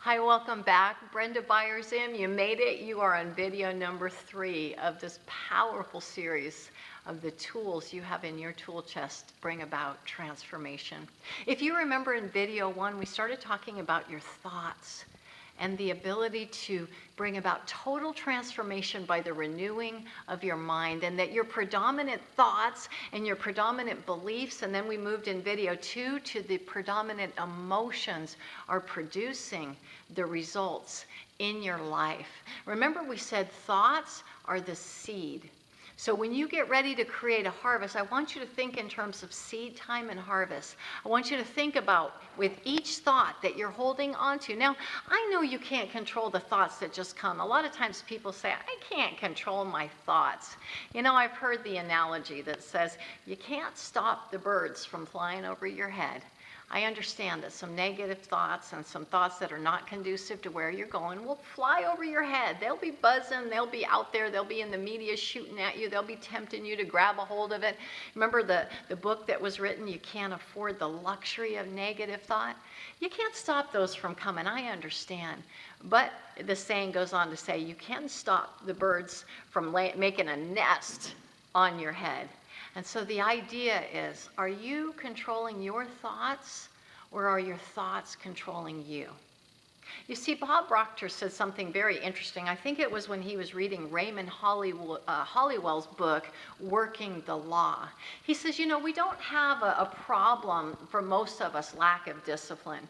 Hi, welcome back. Brenda Byers-Im, you made it. You are on video number 3 of this powerful series of the tools you have in your tool chest to bring about transformation. If you remember in video 1, we started talking about your thoughts and the ability to bring about total transformation by the renewing of your mind, and that your predominant thoughts and your predominant beliefs, and then we moved in video 2 to the predominant emotions are producing the results in your life. Remember, we said thoughts are the seed. So when you get ready to create a harvest, I want you to think in terms of seed time and harvest. I want you to think about with each thought that you're holding onto. Now, I know you can't control the thoughts that just come. A lot of times people say, I can't control my thoughts. You know, I've heard the analogy that says, you can't stop the birds from flying over your head. I understand that some negative thoughts and some thoughts that are not conducive to where you're going will fly over your head. They'll be buzzing, they'll be out there, they'll be in the media shooting at you, they'll be tempting you to grab a hold of it. Remember the book that was written, You Can't Afford the Luxury of Negative Thought? You can't stop those from coming, I understand. But the saying goes on to say, you can stop the birds from making a nest on your head. And so the idea is, are you controlling your thoughts, or are your thoughts controlling you? You see, Bob Proctor said something very interesting. I think it was when he was reading Raymond Hollywell's book, Working the Law. He says, you know, we don't have a problem, for most of us, lack of discipline.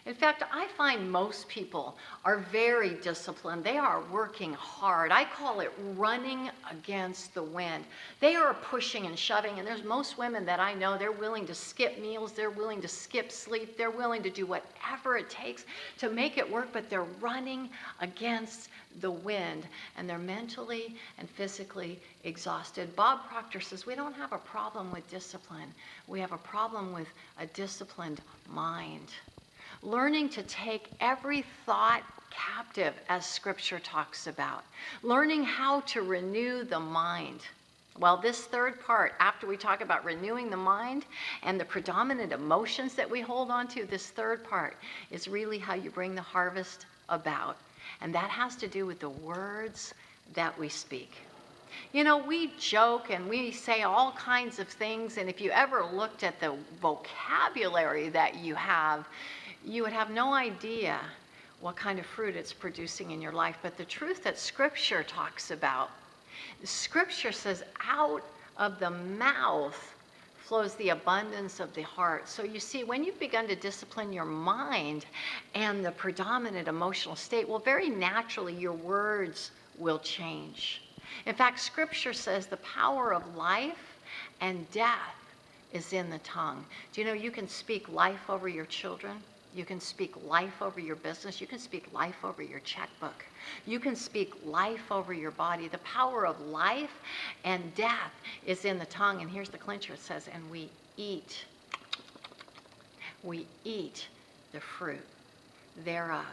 In fact, I find most people are very disciplined. They are working hard. I call it running against the wind. They are pushing and shoving, and there's most women that I know, they're willing to skip meals, they're willing to skip sleep, they're willing to do whatever it takes to make it work, but they're running against the wind, and they're mentally and physically exhausted. Bob Proctor says, we don't have a problem with discipline. We have a problem with a disciplined mind. Learning to take every thought captive, as Scripture talks about. Learning how to renew the mind. Well, this third part, after we talk about renewing the mind and the predominant emotions that we hold on to, this third part is really how you bring the harvest about. And that has to do with the words that we speak. You know, we joke and we say all kinds of things, and if you ever looked at the vocabulary that you have, you would have no idea what kind of fruit it's producing in your life. But the truth that Scripture talks about, Scripture says, out of the mouth flows the abundance of the heart. So you see, when you've begun to discipline your mind and the predominant emotional state, well, very naturally your words will change. In fact, Scripture says the power of life and death is in the tongue. Do you know you can speak life over your children? You can speak life over your business. You can speak life over your checkbook. You can speak life over your body. The power of life and death is in the tongue. And here's the clincher. It says, and we eat the fruit thereof.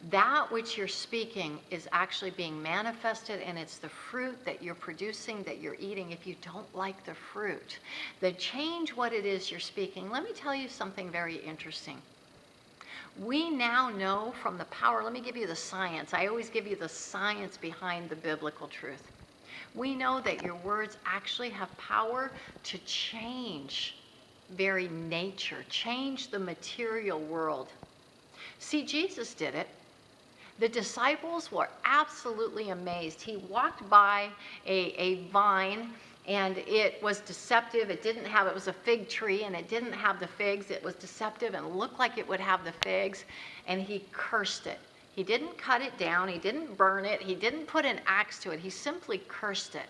That which you're speaking is actually being manifested, and it's the fruit that you're producing, that you're eating. If you don't like the fruit, then change what it is you're speaking. Let me tell you something very interesting. We now know from the power, let me give you the science. I always give you the science behind the biblical truth. We know that your words actually have power to change very nature, change the material world. See, Jesus did it. The disciples were absolutely amazed. He walked by a vine, and it was deceptive. It was a fig tree, and it didn't have the figs. It was deceptive and looked like it would have the figs, and he cursed it. He didn't cut it down. He didn't burn it. He didn't put an axe to it. He simply cursed it.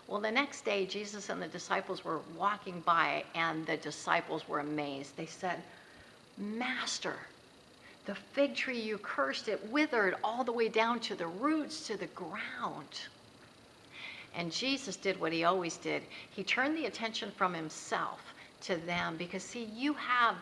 Well, the next day, Jesus and the disciples were walking by, and the disciples were amazed. They said, Master, the fig tree you cursed, it withered all the way down to the roots, to the ground. And Jesus did what he always did. He turned the attention from himself to them, because see, you have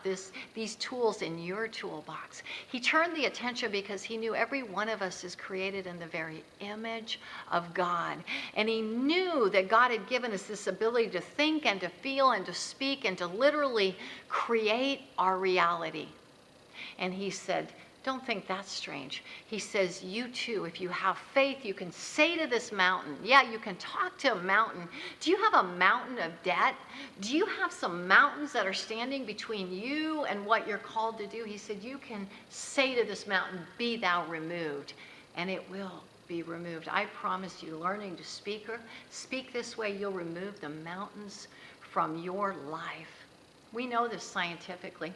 these tools in your toolbox. He turned the attention because he knew every one of us is created in the very image of God. And he knew that God had given us this ability to think and to feel and to speak and to literally create our reality. And he said, Don't think that's strange. He says, you too, if you have faith, you can say to this mountain, yeah, you can talk to a mountain. Do you have a mountain of debt? Do you have some mountains that are standing between you and what you're called to do? He said, you can say to this mountain, be thou removed, and it will be removed. I promise you, learning to speak this way, you'll remove the mountains from your life. We know this scientifically.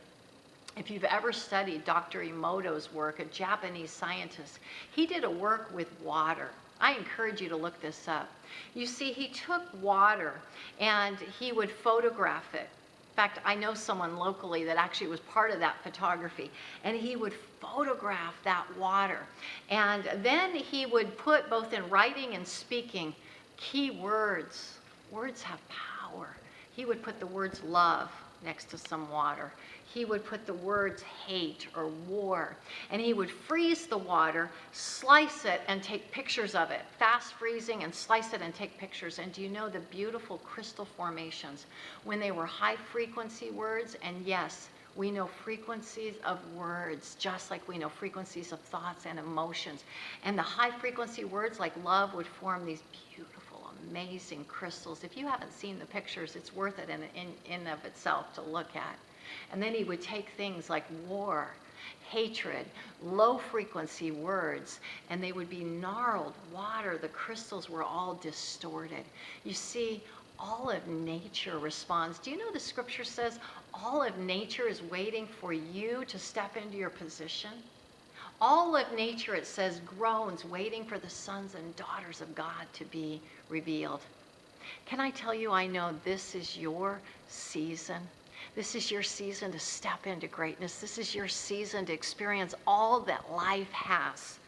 If you've ever studied Dr. Emoto's work, a Japanese scientist, he did a work with water. I encourage you to look this up. You see, he took water and he would photograph it. In fact, I know someone locally that actually was part of that photography, and he would photograph that water. And then he would put, both in writing and speaking, key words. Words have power. He would put the words love next to some water. He would put the words hate or war, and he would freeze the water, slice it, and take pictures of it, fast freezing and slice it and take pictures. And do you know the beautiful crystal formations when they were high frequency words? And yes, we know frequencies of words, just like we know frequencies of thoughts and emotions. And the high frequency words like love would form these beautiful, amazing crystals. If you haven't seen the pictures, it's worth it in of itself to look at. And then he would take things like war, hatred, low frequency words, and they would be gnarled water. The crystals were all distorted. You see, all of nature responds. Do you know the scripture says all of nature is waiting for you to step into your position? All of nature, it says, groans, waiting for the sons and daughters of God to be revealed. Can I tell you, I know this is your season. This is your season to step into greatness. This is your season to experience all that life has.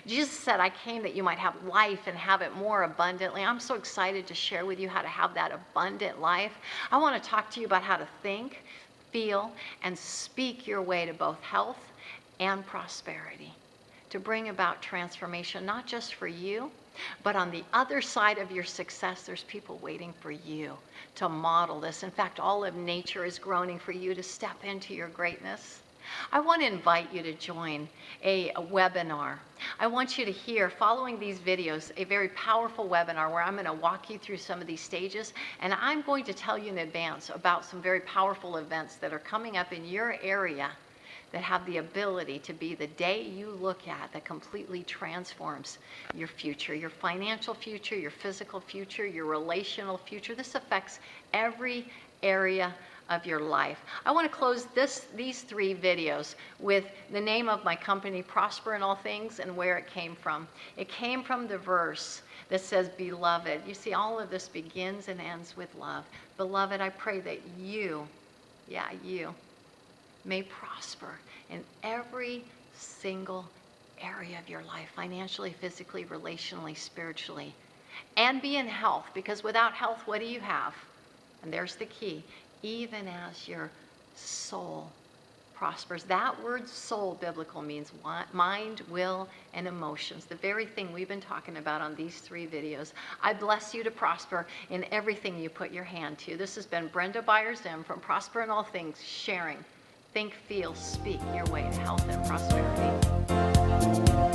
Jesus said, I came that you might have life and have it more abundantly. I'm so excited to share with you how to have that abundant life. I want to talk to you about how to think, feel, and speak your way to both health and prosperity, to bring about transformation, not just for you, but on the other side of your success, there's people waiting for you to model this. In fact, all of nature is groaning for you to step into your greatness. I want to invite you to join a webinar. I want you to hear, following these videos, a very powerful webinar where I'm going to walk you through some of these stages, and I'm going to tell you in advance about some very powerful events that are coming up in your area that have the ability to be the day you look at that completely transforms your future, your financial future, your physical future, your relational future. This affects every area of your life. I want to close these 3 videos with the name of my company, Prosper in All Things, and where it came from. It came from the verse that says, beloved. You see, all of this begins and ends with love. Beloved, I pray that you may prosper in every single area of your life, financially, physically, relationally, spiritually, and be in health, because without health, what do you have? And there's the key, even as your soul prospers. That word soul, biblical, means mind, will, and emotions, the very thing we've been talking about on these 3 videos. I bless you to prosper in everything you put your hand to. This has been Brenda Byers-Im from Prosper in All Things, sharing think, feel, speak your way to health and prosperity.